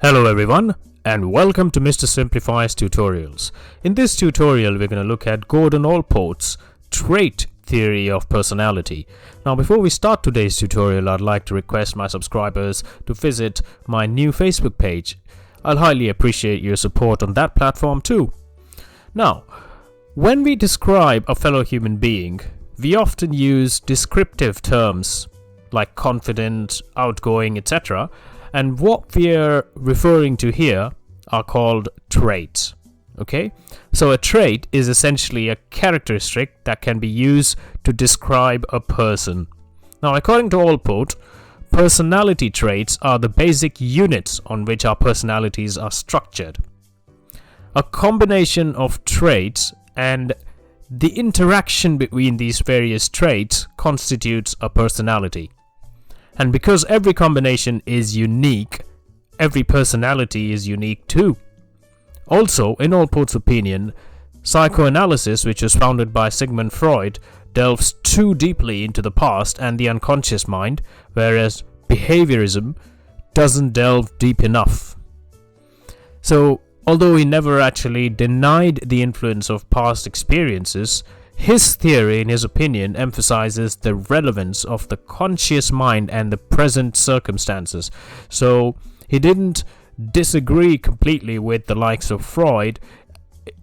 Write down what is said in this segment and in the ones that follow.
Hello everyone, and welcome to Mr. Simplify's tutorials. In this tutorial we're going to look at Gordon Allport's trait theory of personality. Now before we start today's tutorial, I'd like to request my subscribers to visit my new Facebook page. I'll highly appreciate your support on that platform too. Now, when we describe a fellow human being, we often use descriptive terms like confident, outgoing, etc. And what we're referring to here are called traits. Okay? So a trait is essentially a characteristic that can be used to describe a person. Now, according to Allport, personality traits are the basic units on which our personalities are structured. A combination of traits and the interaction between these various traits constitutes a personality. And because every combination is unique, every personality is unique too. Also, in Allport's opinion, psychoanalysis, which was founded by Sigmund Freud, delves too deeply into the past and the unconscious mind, whereas behaviorism doesn't delve deep enough. So, although he never actually denied the influence of past experiences, his theory, in his opinion, emphasizes the relevance of the conscious mind and the present circumstances. So he didn't disagree completely with the likes of Freud.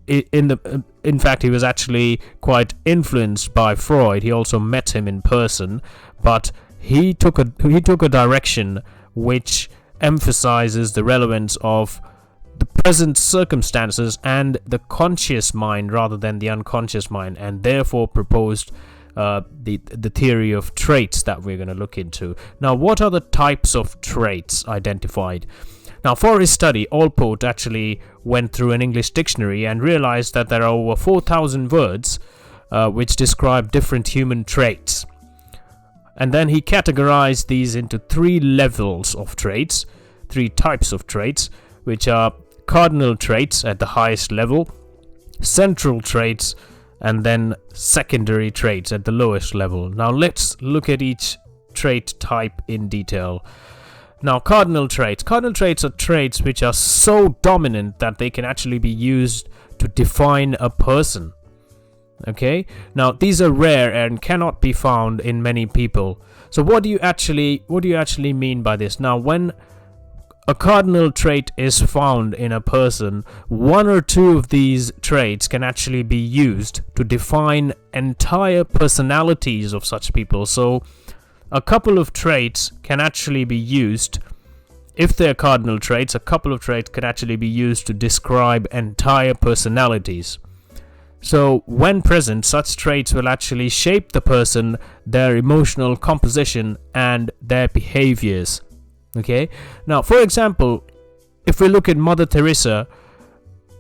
In fact, he was actually quite influenced by Freud. He also met him in person, but he took a direction which emphasizes the relevance of the present circumstances and the conscious mind rather than the unconscious mind, and therefore proposed the theory of traits that we're going to look into. Now, what are the types of traits identified? Now, for his study, Allport actually went through an English dictionary and realized that there are over 4,000 words which describe different human traits. And then he categorized these into three levels of traits, three types of traits, which are cardinal traits at the highest level, central traits, and then secondary traits at the lowest level. Now let's look at each trait type in detail. Now, cardinal traits. Cardinal traits are traits which are so dominant that they can actually be used to define a person. Okay? Now, these are rare and cannot be found in many people. So what do you actually mean by this? Now, when a cardinal trait is found in a person, one or two of these traits can actually be used to define entire personalities of such people. So a couple of traits can actually be used, if they're cardinal traits, a couple of traits can actually be used to describe entire personalities. So when present, such traits will actually shape the person, their emotional composition, and their behaviors. Okay, now for example, if we look at Mother Teresa,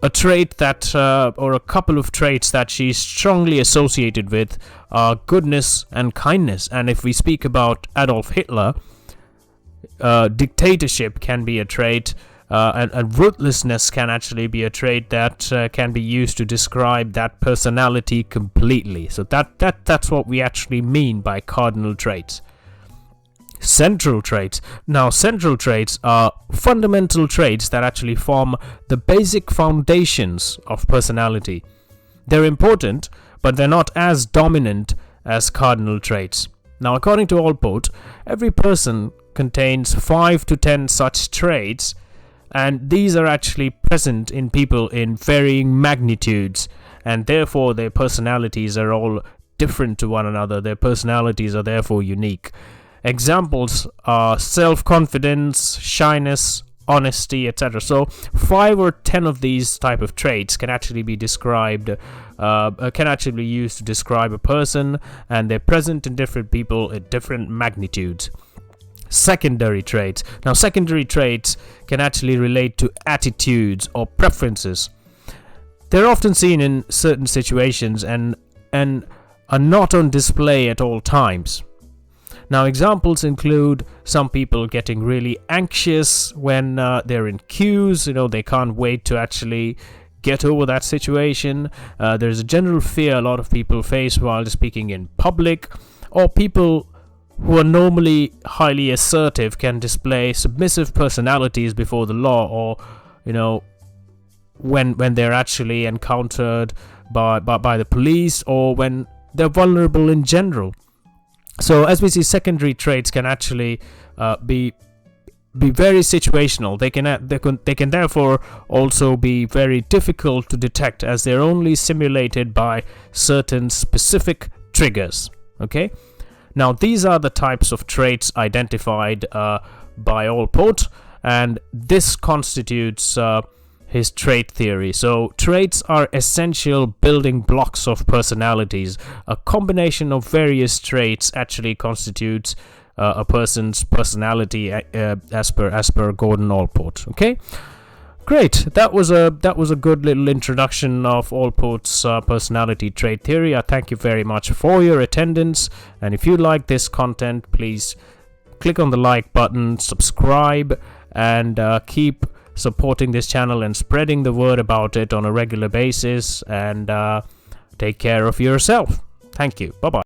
a trait that or a couple of traits that she's strongly associated with are goodness and kindness. And if we speak about Adolf Hitler, dictatorship can be a trait, and ruthlessness can actually be a trait that can be used to describe that personality completely. So that's what we actually mean by cardinal traits. Central traits. Now, central traits are fundamental traits that actually form the basic foundations of personality. They're important, but they're not as dominant as cardinal traits. Now, according to Allport, every person contains 5 to 10 such traits, and these are actually present in people in varying magnitudes, and therefore their personalities are all different to one another. Their personalities are therefore unique. Examples are self-confidence, shyness, honesty, etc. So 5 or 10 of these type of traits can actually be described, can actually be used to describe a person, and they're present in different people at different magnitudes. Secondary traits. Now, secondary traits can actually relate to attitudes or preferences. They're often seen in certain situations and are not on display at all times. Now, examples include some people getting really anxious when they're in queues. They can't wait to actually get over that situation. There's a general fear a lot of people face while speaking in public, or people who are normally highly assertive can display submissive personalities before the law, or when they're actually encountered by the police, or when they're vulnerable in general. So as we see, secondary traits can actually be very situational. They can therefore also be very difficult to detect, as they're only simulated by certain specific triggers. Okay, now these are the types of traits identified by Allport, and this constitutes his trait theory. So traits are essential building blocks of personalities. A combination of various traits actually constitutes a person's personality, as per Gordon Allport. Okay, great. That was a good little introduction of Allport's personality trait theory. I thank you very much for your attendance, and if you like this content, please click on the like button, subscribe, and keep supporting this channel and spreading the word about it on a regular basis. And take care of yourself. Thank you. Bye bye.